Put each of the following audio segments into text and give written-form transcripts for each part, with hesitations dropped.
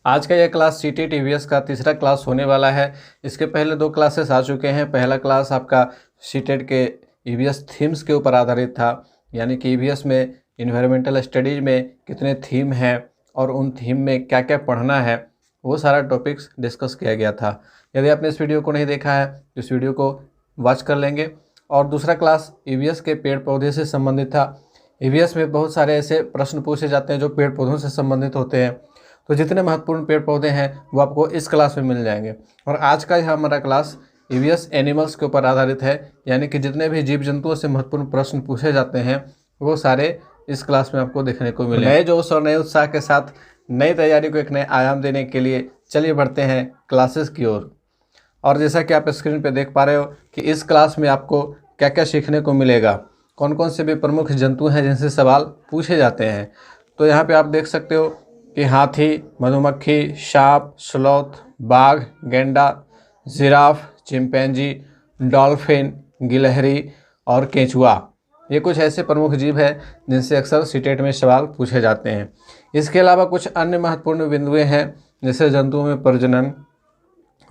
आज का यह क्लास सीटेट ईवीएस का तीसरा क्लास होने वाला है। इसके पहले दो क्लासेस आ चुके हैं। पहला क्लास आपका सीटेट के ईवीएस थीम्स के ऊपर आधारित था, यानी कि ईवीएस में इन्वायरमेंटल स्टडीज़ में कितने थीम हैं और उन थीम में क्या क्या पढ़ना है, वो सारा टॉपिक्स डिस्कस किया गया था। यदि आपने इस वीडियो को नहीं देखा है तो इस वीडियो को वॉच कर लेंगे। और दूसरा क्लास ईवीएस के पेड़ पौधे से संबंधित था। ईवीएस में बहुत सारे ऐसे प्रश्न पूछे जाते हैं जो पेड़ पौधों से संबंधित होते हैं, तो जितने महत्वपूर्ण पेड़ पौधे हैं वो आपको इस क्लास में मिल जाएंगे। और आज का यह हमारा क्लास ईवीएस एनिमल्स के ऊपर आधारित है, यानी कि जितने भी जीव जंतुओं से महत्वपूर्ण प्रश्न पूछे जाते हैं वो सारे इस क्लास में आपको देखने को मिले। नए जोश और नए उत्साह के साथ नई तैयारी को एक नए आयाम देने के लिए चलिए बढ़ते हैं क्लासेस की ओर। और जैसा कि आप स्क्रीन पर देख पा रहे हो कि इस क्लास में आपको क्या क्या सीखने को मिलेगा, कौन कौन से भी प्रमुख जंतु हैं जिनसे सवाल पूछे जाते हैं। तो यहाँ पे आप देख सकते हो कि हाथी, मधुमक्खी, सांप, स्लॉथ, बाघ, गेंडा, जिराफ, चिंपैंजी, डॉल्फिन, गिलहरी और केंचुआ, ये कुछ ऐसे प्रमुख जीव हैं जिनसे अक्सर सीटेट में सवाल पूछे जाते हैं। इसके अलावा कुछ अन्य महत्वपूर्ण बिंदुएं हैं, जैसे जंतुओं में प्रजनन,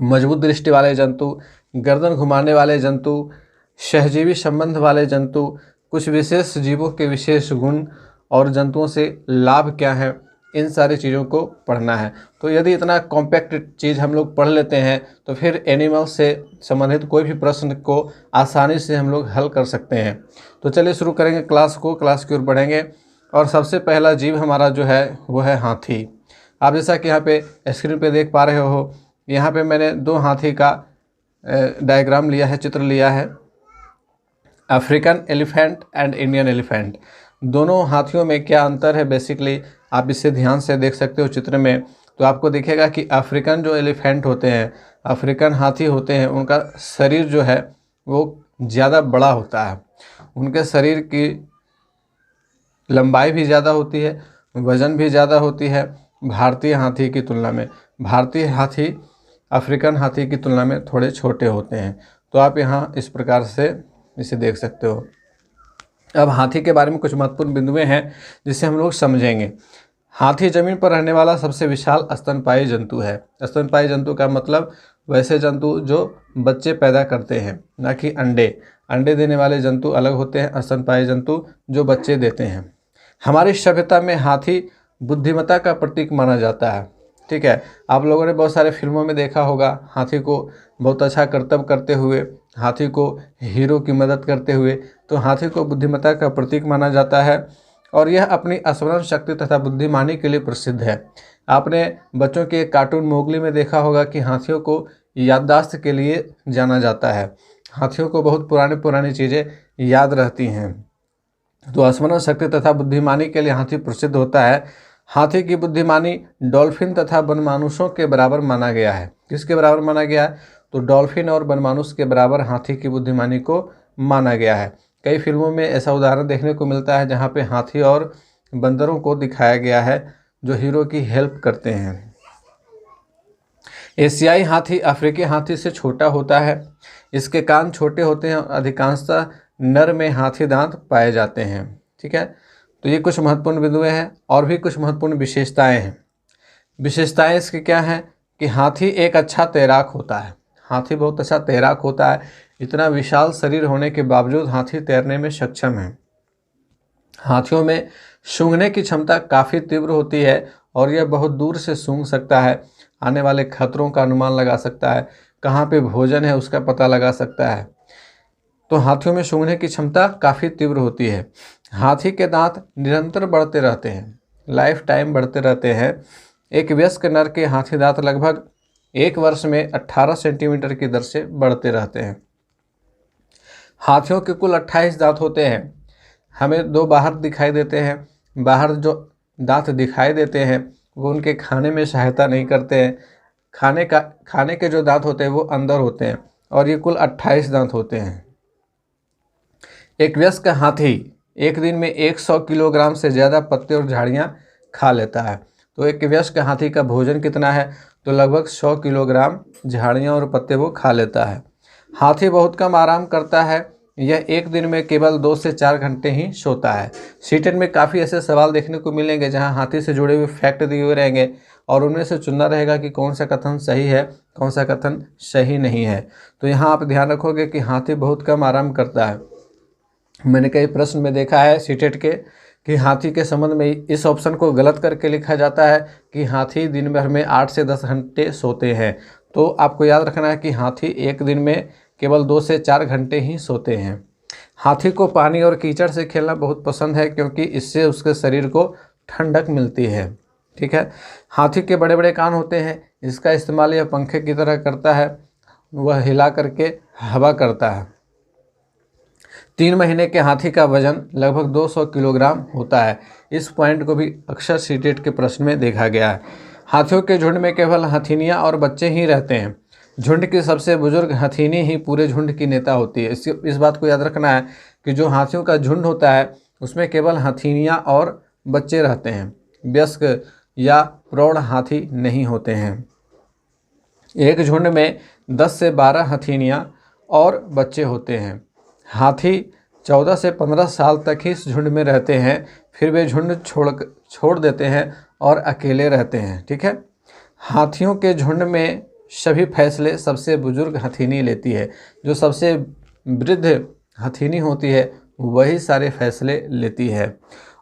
मजबूत दृष्टि वाले जंतु, गर्दन घुमाने वाले जंतु, सहजीवी संबंध वाले जंतु, कुछ विशेष जीवों के विशेष गुण और जंतुओं से लाभ क्या है, इन सारी चीज़ों को पढ़ना है। तो यदि इतना कॉम्पैक्ट चीज़ हम लोग पढ़ लेते हैं तो फिर एनिमल से संबंधित कोई भी प्रश्न को आसानी से हम लोग हल कर सकते हैं। तो चलिए शुरू करेंगे क्लास की ओर बढ़ेंगे। और सबसे पहला जीव हमारा जो है वो है हाथी। आप जैसा कि यहाँ पे स्क्रीन पे देख पा रहे हो, यहाँ पे मैंने दो हाथी का डायग्राम लिया है, चित्र लिया है। African elephant and Indian elephant, दोनों हाथियों में क्या अंतर है, बेसिकली आप इसे ध्यान से देख सकते हो चित्र में। तो आपको दिखेगा कि अफ्रीकन जो एलिफेंट होते हैं, अफ्रीकन हाथी होते हैं, उनका शरीर जो है वो ज़्यादा बड़ा होता है। उनके शरीर की लंबाई भी ज़्यादा होती है, वज़न भी ज़्यादा होती है भारतीय हाथी की तुलना में। भारतीय हाथी अफ्रीकन हाथी की तुलना में थोड़े छोटे होते हैं। तो आप यहाँ इस प्रकार से इसे देख सकते हो। अब हाथी के बारे में कुछ महत्वपूर्ण बिंदुएं हैं जिसे हम लोग समझेंगे। हाथी जमीन पर रहने वाला सबसे विशाल स्तनपायी जंतु है। स्तनपायी जंतु का मतलब वैसे जंतु जो बच्चे पैदा करते हैं, ना कि अंडे। अंडे देने वाले जंतु अलग होते हैं, स्तनपायी जंतु जो बच्चे देते हैं। हमारी सभ्यता में हाथी बुद्धिमत्ता का प्रतीक माना जाता है। ठीक है, आप लोगों ने बहुत सारे फिल्मों में देखा होगा हाथी को बहुत अच्छा कर्तव्य करते हुए, हाथी को हीरो की मदद करते हुए। तो हाथी को बुद्धिमत्ता का प्रतीक माना जाता है और यह अपनी स्मरण शक्ति तथा बुद्धिमानी के लिए प्रसिद्ध है। आपने बच्चों के एक कार्टून मोगली में देखा होगा कि हाथियों को याददाश्त के लिए जाना जाता है। हाथियों को बहुत पुरानी चीज़ें याद रहती हैं, तो स्मरण शक्ति तथा बुद्धिमानी के लिए हाथी प्रसिद्ध होता है। हाथी की बुद्धिमानी डॉल्फिन तथा वनमानुषों के बराबर माना गया है। किसके बराबर माना गया है? तो डॉल्फिन और वनमानुष के बराबर हाथी की बुद्धिमानी को माना गया है। कई फिल्मों में ऐसा उदाहरण देखने को मिलता है जहाँ पे हाथी और बंदरों को दिखाया गया है जो हीरो की हेल्प करते हैं। एशियाई हाथी अफ्रीकी हाथी से छोटा होता है। इसके कान छोटे होते हैं और अधिकांशतः नर में हाथी दांत पाए जाते हैं। ठीक है, तो ये कुछ महत्वपूर्ण बिंदुएं हैं और भी कुछ महत्वपूर्ण विशेषताएं हैं। विशेषताएं इसकी क्या हैं कि हाथी एक अच्छा तैराक होता है। हाथी बहुत अच्छा तैराक होता है। इतना विशाल शरीर होने के बावजूद हाथी तैरने में सक्षम है। हाथियों में सूंघने की क्षमता काफ़ी तीव्र होती है और यह बहुत दूर से सूंघ सकता है, आने वाले खतरों का अनुमान लगा सकता है, कहाँ पे भोजन है उसका पता लगा सकता है। तो हाथियों में सूंघने की क्षमता काफ़ी तीव्र होती है। हाथी के दांत निरंतर बढ़ते रहते हैं, लाइफ टाइम बढ़ते रहते हैं। एक वयस्क नर के हाथी दांत लगभग 1 वर्ष में 18 सेंटीमीटर की दर से बढ़ते रहते हैं। हाथियों के कुल 28 दांत होते हैं। हमें 2 बाहर दिखाई देते हैं। बाहर जो दांत दिखाई देते हैं वो उनके खाने में सहायता नहीं करते हैं। खाने के जो दांत होते हैं वो अंदर होते हैं और ये कुल 28 दांत होते हैं। एक वयस्क हाथी एक दिन में 100 किलोग्राम से ज़्यादा पत्ते और झाड़ियाँ खा लेता है। तो एक वयस्क हाथी का भोजन कितना है? तो लगभग 100 किलोग्राम झाड़ियाँ और पत्ते वो खा लेता है। हाथी बहुत कम आराम करता है यह एक दिन में केवल 2 से 4 घंटे ही सोता है। सीटेट में काफ़ी ऐसे सवाल देखने को मिलेंगे जहां हाथी से जुड़े हुए फैक्ट दिए हुए रहेंगे और उनमें से चुनना रहेगा कि कौन सा कथन सही है, कौन सा कथन सही नहीं है। तो यहाँ आप ध्यान रखोगे कि हाथी बहुत कम आराम करता है। मैंने कई प्रश्न में देखा है सीटेट के कि हाथी के संबंध में इस ऑप्शन को गलत करके लिखा जाता है कि हाथी दिन भर में 8 से 10 घंटे सोते हैं। तो आपको याद रखना है कि हाथी एक दिन में केवल 2 से 4 घंटे ही सोते हैं। हाथी को पानी और कीचड़ से खेलना बहुत पसंद है क्योंकि इससे उसके शरीर को ठंडक मिलती है। ठीक है। हाथी के बड़े बड़े कान होते हैं, इसका इस्तेमाल यह पंखे की तरह करता है, वह हिला करके हवा करता है। 3 महीने के हाथी का वजन लगभग 200 किलोग्राम होता है। इस पॉइंट को भी अक्सर सीटेट के प्रश्न में देखा गया है। हाथियों के झुंड में केवल हथीनियाँ और बच्चे ही रहते हैं। झुंड की सबसे बुजुर्ग हथीनी ही पूरे झुंड की नेता होती है। इस बात को याद रखना है कि जो हाथियों का झुंड होता है उसमें केवल हथीनियाँ और बच्चे रहते हैं, वयस्क या प्रौढ़ हाथी नहीं होते हैं। एक झुंड में 10 से 12 हथीनियाँ और बच्चे होते हैं। हाथी 14 से 15 साल तक ही इस झुंड में रहते हैं, फिर वे झुंड छोड़ देते हैं और अकेले रहते हैं। ठीक है। हाथियों के झुंड में सभी फैसले सबसे बुजुर्ग हथीनी लेती है। जो सबसे वृद्ध हथीनी होती है वही सारे फैसले लेती है।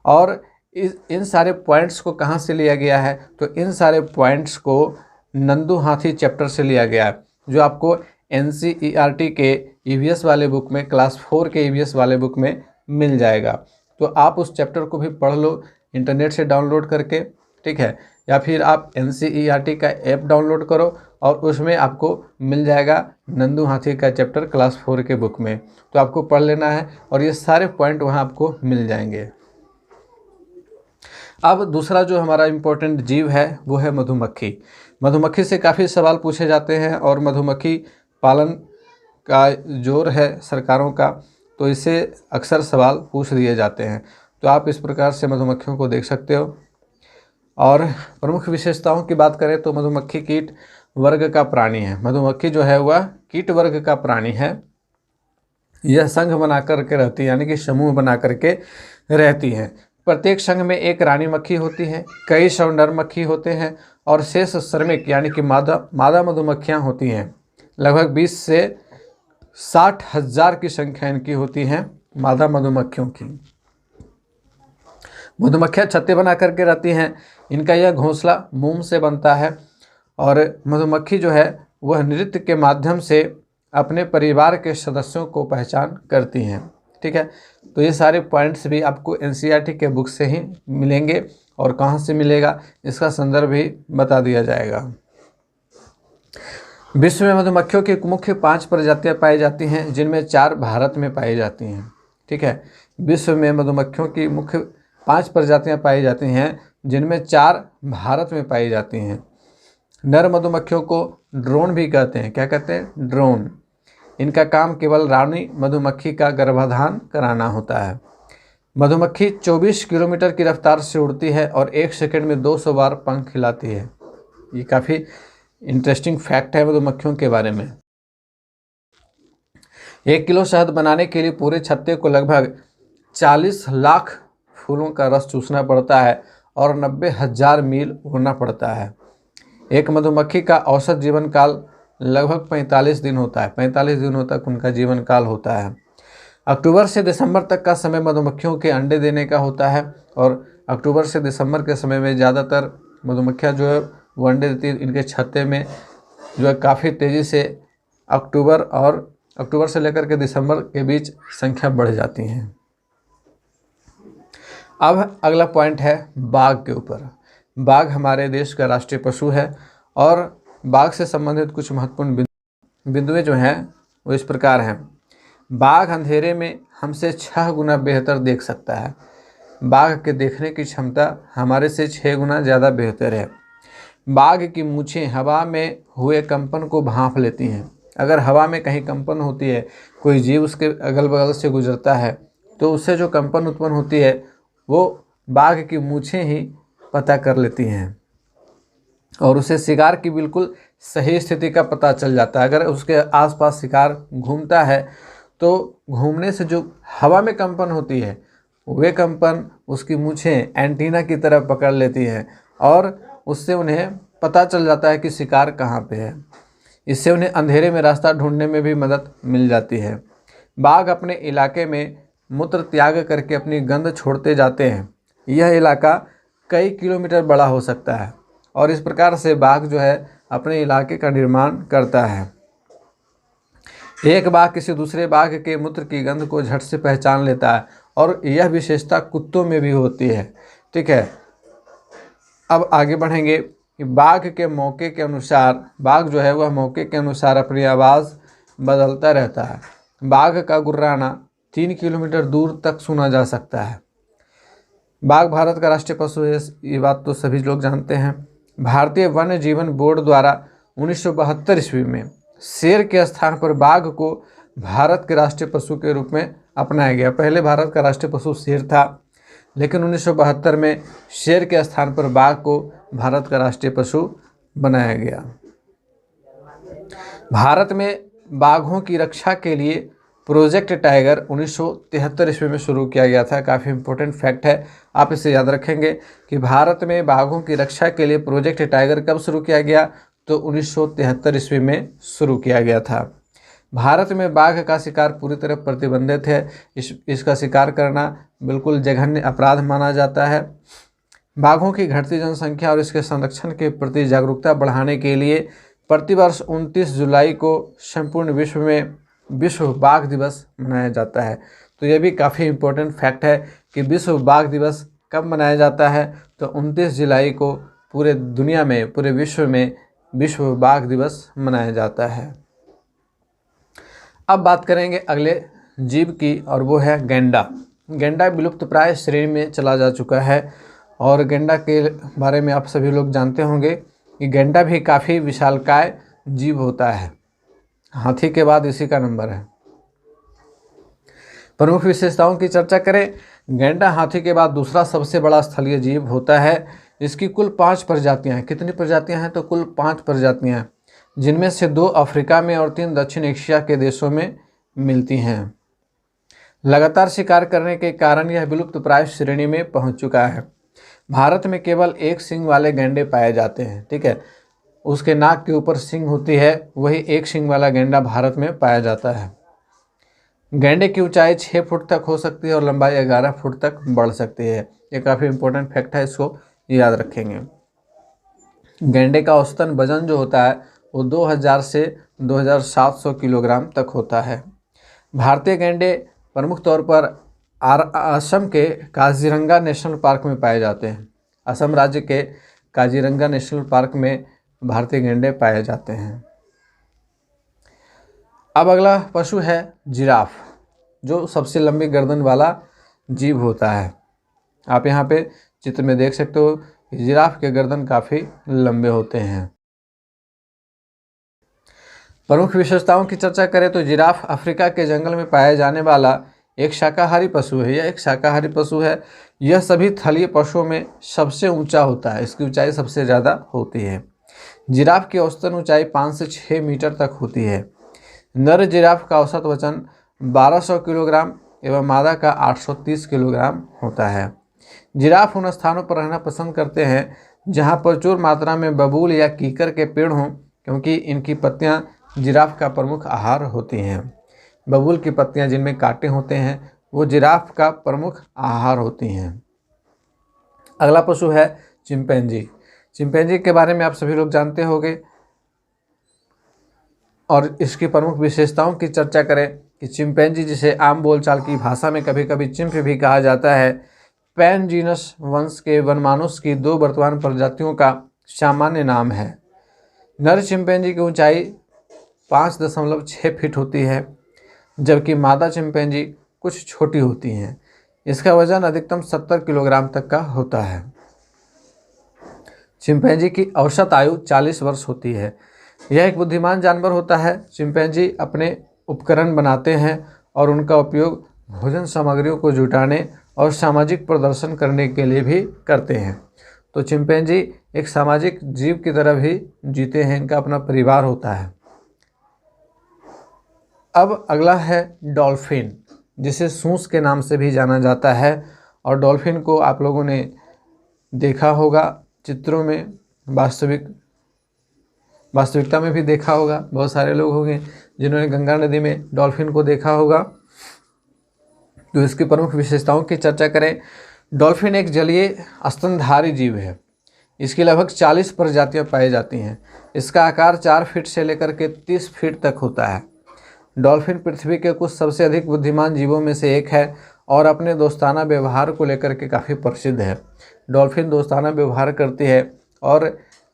और इन सारे पॉइंट्स को कहाँ से लिया गया है? तो इन सारे पॉइंट्स को नंदू हाथी चैप्टर से लिया गया है, जो आपको NCERT के EVS वाले बुक में, क्लास 4 के EVS वाले बुक में मिल जाएगा। तो आप उस चैप्टर को भी पढ़ लो इंटरनेट से डाउनलोड करके। ठीक है। या फिर आप NCERT का ऐप डाउनलोड करो और उसमें आपको मिल जाएगा नंदू हाथी का चैप्टर क्लास 4 के बुक में। तो आपको पढ़ लेना है और ये सारे पॉइंट वहाँ आपको मिल जाएंगे। अब दूसरा जो हमारा इम्पोर्टेंट जीव है वो है मधुमक्खी। मधुमक्खी से काफ़ी सवाल पूछे जाते हैं और मधुमक्खी पालन का जोर है सरकारों का, तो इससे अक्सर सवाल पूछ दिए जाते हैं। तो आप इस प्रकार से मधुमक्खियों को देख सकते हो। और प्रमुख विशेषताओं की बात करें तो मधुमक्खी कीट वर्ग का प्राणी है। मधुमक्खी जो है वह कीट वर्ग का प्राणी है। यह संघ बना करके रहती है, यानी कि समूह बना करके रहती है। प्रत्येक संघ में एक रानी मक्खी होती है, कई सौ नर मक्खी होते हैं और शेष श्रमिक यानी कि मादा मधुमक्खियाँ होती हैं। लगभग 20 से 60 हजार की संख्या इनकी होती हैं, मादा मधुमक्खियों की। मधुमक्खियाँ छत्ते बना करके रहती हैं। इनका यह घोंसला मोम से बनता है और मधुमक्खी जो है वह नृत्य के माध्यम से अपने परिवार के सदस्यों को पहचान करती हैं। ठीक है। तो ये सारे पॉइंट्स भी आपको NCERT के बुक से ही मिलेंगे और कहाँ से मिलेगा इसका संदर्भ भी बता दिया जाएगा। विश्व में मधुमक्खियों की मुख्य 5 प्रजातियां पाई जाती हैं, जिनमें 4 भारत में पाई जाती हैं। ठीक है। विश्व में मधुमक्खियों की मुख्य 5 प्रजातियां पाई जाती हैं, जिनमें 4 भारत में पाई जाती हैं। नर मधुमक्खियों को ड्रोन भी कहते हैं। क्या कहते हैं? ड्रोन। इनका काम केवल रानी मधुमक्खी का गर्भाधान कराना होता है। मधुमक्खी 24 किलोमीटर की रफ्तार से उड़ती है और 1 सेकंड में 200 बार पंख हिलाती है। ये काफ़ी इंटरेस्टिंग फैक्ट है मधुमक्खियों के बारे में। 1 किलो शहद बनाने के लिए पूरे छत्ते को लगभग 40 लाख फूलों का रस चूसना पड़ता है और 90,000 मील उड़ना पड़ता है। एक मधुमक्खी का औसत जीवन काल लगभग 45 दिन होता है। 45 दिनों तक उनका जीवन काल होता है। अक्टूबर से दिसंबर तक का समय मधुमक्खियों के अंडे देने का होता है और अक्टूबर से दिसंबर के समय में ज़्यादातर मधुमक्खियाँ जो है वो अंडे देती है। इनके छत्ते में जो है काफ़ी तेज़ी से अक्टूबर से लेकर के दिसंबर के बीच संख्या बढ़ जाती हैं। अब अगला पॉइंट है बाघ के ऊपर। बाघ हमारे देश का राष्ट्रीय पशु है और बाघ से संबंधित कुछ महत्वपूर्ण बिंदुएं जो हैं वो इस प्रकार हैं। बाघ अंधेरे में हमसे 6 गुना बेहतर देख सकता है। बाघ के देखने की क्षमता हमारे से 6 गुना ज़्यादा बेहतर है। बाघ की मूंछें हवा में हुए कंपन को भांप लेती हैं। अगर हवा में कहीं कंपन होती है, कोई जीव उसके अगल बगल से गुजरता है, तो उससे जो कंपन उत्पन्न होती है वो बाघ की मूंछें ही पता कर लेती हैं और उसे शिकार की बिल्कुल सही स्थिति का पता चल जाता है। अगर उसके आसपास शिकार घूमता है तो घूमने से जो हवा में कंपन होती है, वे कंपन उसकी मूंछें एंटीना की तरह पकड़ लेती हैं और उससे उन्हें पता चल जाता है कि शिकार कहाँ पे है। इससे उन्हें अंधेरे में रास्ता ढूंढने में भी मदद मिल जाती है। बाघ अपने इलाके में मूत्र त्याग करके अपनी गंध छोड़ते जाते हैं। यह इलाका कई किलोमीटर बड़ा हो सकता है और इस प्रकार से बाघ जो है अपने इलाके का निर्माण करता है। एक बाघ किसी दूसरे बाघ के मूत्र की गंध को झट से पहचान लेता है और यह विशेषता कुत्तों में भी होती है। ठीक है, अब आगे बढ़ेंगे कि बाघ के मौके के अनुसार, बाघ जो है वह मौके के अनुसार अपनी आवाज़ बदलता रहता है। बाघ का गुर्राना 3 किलोमीटर दूर तक सुना जा सकता है। बाघ भारत का राष्ट्रीय पशु है, ये बात तो सभी लोग जानते हैं। भारतीय वन्य जीवन बोर्ड द्वारा 1972 ईस्वी में शेर के स्थान पर बाघ को भारत के राष्ट्रीय पशु के रूप में अपनाया गया। पहले भारत का राष्ट्रीय पशु शेर था, लेकिन 1972 में शेर के स्थान पर बाघ को भारत का राष्ट्रीय पशु बनाया गया। भारत में बाघों की रक्षा के लिए प्रोजेक्ट टाइगर 1973 ईस्वी में शुरू किया गया था। काफ़ी इंपॉर्टेंट फैक्ट है, आप इसे याद रखेंगे कि भारत में बाघों की रक्षा के लिए प्रोजेक्ट टाइगर कब शुरू किया गया, तो 1973 ईस्वी में शुरू किया गया था। भारत में बाघ का शिकार पूरी तरह प्रतिबंधित है। इसका शिकार करना बिल्कुल जघन्य अपराध माना जाता है। बाघों की घटती जनसंख्या और इसके संरक्षण के प्रति जागरूकता बढ़ाने के लिए प्रतिवर्ष 29 जुलाई को संपूर्ण विश्व में विश्व बाघ दिवस मनाया जाता है। तो यह भी काफ़ी इम्पोर्टेंट फैक्ट है कि विश्व बाघ दिवस कब मनाया जाता है, तो 29 जुलाई को पूरे दुनिया में, पूरे विश्व में विश्व बाघ दिवस मनाया जाता है। अब बात करेंगे अगले जीव की, और वो है गैंडा। गैंडा विलुप्त प्राय श्रेणी में चला जा चुका है और गैंडा के बारे में आप सभी लोग जानते होंगे कि गैंडा भी काफ़ी विशालकाय जीव होता है। हाथी के बाद इसी का नंबर है। प्रमुख विशेषताओं की चर्चा करें, गैंडा हाथी के बाद दूसरा सबसे बड़ा स्थलीय जीव होता है। इसकी कुल 5 प्रजातियां हैं। कितनी प्रजातियां हैं, तो कुल 5 प्रजातियां हैं, जिनमें से 2 अफ्रीका में और 3 दक्षिण एशिया के देशों में मिलती हैं। लगातार शिकार करने के कारण यह विलुप्त प्राय श्रेणी में पहुंच चुका है। भारत में केवल 1 सींग वाले गैंडे पाए जाते हैं। ठीक है, उसके नाक के ऊपर सींग होती है, वही 1 सींग वाला गैंडा भारत में पाया जाता है। गैंडे की ऊंचाई 6 फुट तक हो सकती है और लंबाई 11 फुट तक बढ़ सकती है। ये काफ़ी इंपॉर्टेंट फैक्ट है, इसको याद रखेंगे। गैंडे का औसतन वजन जो होता है वो 2000 से 2700 किलोग्राम तक होता है। भारतीय गैंडे प्रमुख तौर पर असम के काजीरंगा नेशनल पार्क में पाए जाते हैं। असम राज्य के काजीरंगा नेशनल पार्क में भारतीय गैंडे पाए जाते हैं। अब अगला पशु है जिराफ, जो सबसे लंबी गर्दन वाला जीव होता है। आप यहाँ पे चित्र में देख सकते हो, जिराफ के गर्दन काफ़ी लंबे होते हैं। प्रमुख विशेषताओं की चर्चा करें तो जिराफ अफ्रीका के जंगल में पाया जाने वाला एक शाकाहारी पशु है। यह एक शाकाहारी पशु है। यह सभी थलीय पशुओं में सबसे ऊंचा होता है। इसकी ऊंचाई सबसे ज़्यादा होती है। जिराफ की औसतन ऊंचाई 5 से 6 मीटर तक होती है। नर जिराफ का औसत वजन 1200 किलोग्राम एवं मादा का 830 किलोग्राम होता है। जिराफ उन स्थानों पर रहना पसंद करते हैं जहां प्रचुर मात्रा में बबूल या कीकर के पेड़ हों, क्योंकि इनकी पत्तियां जिराफ का प्रमुख आहार होती हैं। बबूल की पत्तियां जिनमें कांटे होते हैं वो जिराफ का प्रमुख आहार होती हैं। अगला पशु है चिंपैंजी। चिंपैंजी के बारे में आप सभी लोग जानते होंगे और इसकी प्रमुख विशेषताओं की चर्चा करें कि चिंपैंजी, जिसे आम बोलचाल की भाषा में कभी कभी चिंप भी कहा जाता है, पैन जीनस वंश के वनमानुष की 2 वर्तमान प्रजातियों का सामान्य नाम है। नर चिंपैंजी की ऊंचाई 5.6 फीट होती है, जबकि मादा चिंपैंजी कुछ छोटी होती हैं। इसका वजन अधिकतम 70 किलोग्राम तक का होता है। चिंपैंजी की औसत आयु 40 वर्ष होती है। यह एक बुद्धिमान जानवर होता है। चिंपैंजी अपने उपकरण बनाते हैं और उनका उपयोग भोजन सामग्रियों को जुटाने और सामाजिक प्रदर्शन करने के लिए भी करते हैं। तो चिंपैंजी एक सामाजिक जीव की तरह भी जीते हैं। इनका अपना परिवार होता है। अब अगला है डॉल्फिन, जिसे सूस के नाम से भी जाना जाता है। और डॉल्फिन को आप लोगों ने देखा होगा चित्रों में, वास्तविकता में भी देखा होगा। बहुत सारे लोग होंगे जिन्होंने गंगा नदी में डॉल्फिन को देखा होगा। तो इसकी प्रमुख विशेषताओं की चर्चा करें। डॉल्फिन एक जलीय स्तनधारी जीव है। इसकी लगभग 40 प्रजातियां पाई जाती हैं। इसका आकार 4 फीट से लेकर के 30 फीट तक होता है। डॉल्फिन पृथ्वी के कुछ सबसे अधिक बुद्धिमान जीवों में से एक है और अपने दोस्ताना व्यवहार को लेकर के काफ़ी प्रसिद्ध है। डॉल्फिन दोस्ताना व्यवहार करती है। और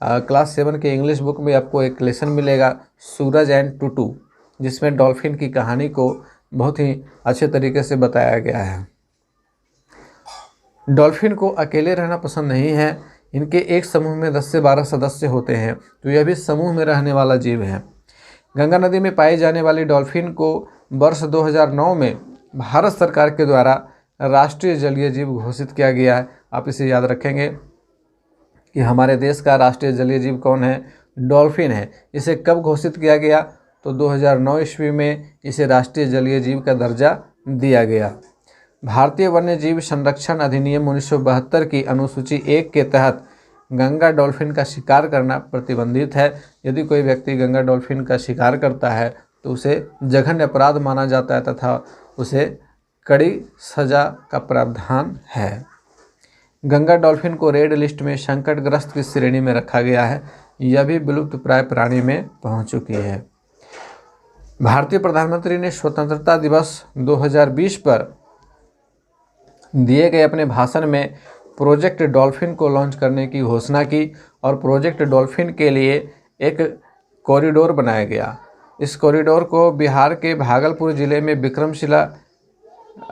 क्लास 7 के इंग्लिश बुक में आपको एक लेसन मिलेगा, सूरज एंड टूटू, जिसमें डॉल्फिन की कहानी को बहुत ही अच्छे तरीके से बताया गया है। डॉल्फिन को अकेले रहना पसंद नहीं है। इनके एक समूह में 10 से 12 सदस्य होते हैं, तो यह भी समूह में रहने वाला जीव है। गंगा नदी में पाई जाने वाली डॉल्फिन को वर्ष 2009 में भारत सरकार के द्वारा राष्ट्रीय जलीय जीव घोषित किया गया है। आप इसे याद रखेंगे कि हमारे देश का राष्ट्रीय जलीय जीव कौन है? डॉल्फिन है। इसे कब घोषित किया गया? तो 2009 ईस्वी में इसे राष्ट्रीय जलीय जीव का दर्जा दिया गया। भारतीय वन्यजीव संरक्षण अधिनियम 1972 की अनुसूची 1 के तहत गंगा डॉल्फिन का शिकार करना प्रतिबंधित है। यदि कोई व्यक्ति गंगा डॉल्फिन का शिकार करता है तो उसे जघन्य अपराध माना जाता है तथा उसे कड़ी सजा का प्रावधान है। गंगा डॉल्फिन को रेड लिस्ट में संकटग्रस्त की श्रेणी में रखा गया है। यह भी विलुप्त प्राय प्राणी में पहुंच चुकी है। भारतीय प्रधानमंत्री ने स्वतंत्रता दिवस 2020 पर दिए गए अपने भाषण में प्रोजेक्ट डॉल्फिन को लॉन्च करने की घोषणा की और प्रोजेक्ट डॉल्फिन के लिए एक कॉरिडोर बनाया गया। इस कॉरिडोर को बिहार के भागलपुर जिले में विक्रमशिला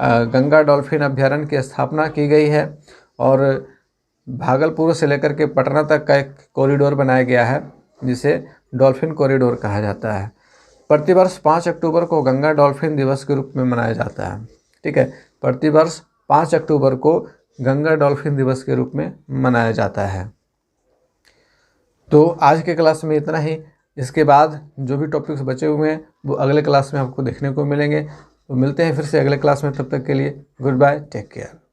गंगा डॉल्फिन अभयारण्य की स्थापना की गई है और भागलपुर से लेकर के पटना तक का एक कॉरिडोर बनाया गया है, जिसे डॉल्फिन कॉरिडोर कहा जाता है। प्रतिवर्ष 5 अक्टूबर को गंगा डॉल्फिन दिवस के रूप में मनाया जाता है। ठीक है, प्रतिवर्ष 5 अक्टूबर को गंगा डॉल्फिन दिवस के रूप में मनाया जाता है। तो आज के क्लास में इतना ही। इसके बाद जो भी टॉपिक्स बचे हुए हैं वो अगले क्लास में आपको देखने को मिलेंगे। तो मिलते हैं फिर से अगले क्लास में। तब तक के लिए गुड बाय, टेक केयर।